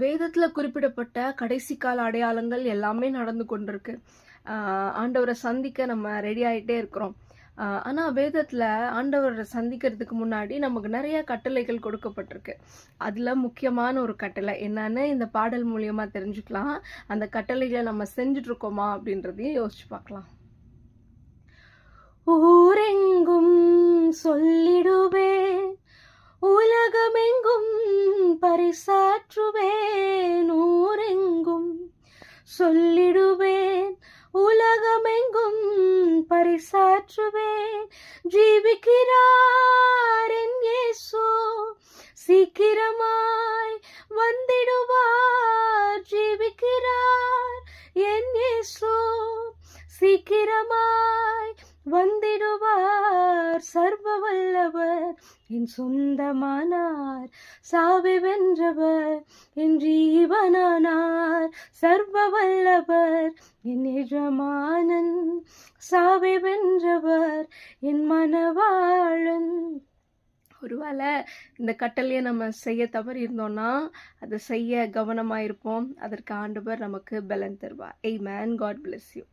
வேதத்துல குறிப்பிடப்பட்ட கடைசி கால அடையாளங்கள் எல்லாமே நடந்து கொண்டிருக்கு. ஆண்டவரை சந்திக்க நம்ம ரெடி ஆயிட்டே இருக்கிறோம். ஆனா வேதத்துல ஆண்டவரை சந்திக்கிறதுக்கு முன்னாடி நமக்கு நிறைய கட்டளைகள் கொடுக்கப்பட்டிருக்கு. அதுல முக்கியமான ஒரு கட்டளை என்னன்னு இந்த பாடல் மூலியமா தெரிஞ்சுக்கலாம். அந்த கட்டளைகளை நம்ம செஞ்சுட்டு இருக்கோமா அப்படின்றதையும் யோசிச்சு பார்க்கலாம். ஊரெங்கும் சொல்லிடுவேன், உலகமெங்கும் பரிசாற்றுவேன். ஊரெங்கும் சொல்லிடுவேன், உலகமெங்கும் பரிசாற்றுவேன். ஜீவிக்கிறார் என் இயேசு, சீக்கிரமாய் வந்திடுவார். ஜீவிக்கிறார் என் இயேசு, சீக்கிரமாய் வந்திடுவார். சர்வ வல்லவர் என் சொந்தமானார், சாவை வென்றவர் என் ஜீவனானார். சர்வ வல்லவர் என் எஜமானன், சாவை வென்றவர் என் மனவாளன். ஒருவேளை இந்த கட்டளையை நம்ம செய்ய தவறி இருந்தோம்னா அதை செய்ய கவனமாயிருப்போம். அதற்கு ஆண்டவர் நமக்கு பலன் தருவார். ஆமென். God bless you.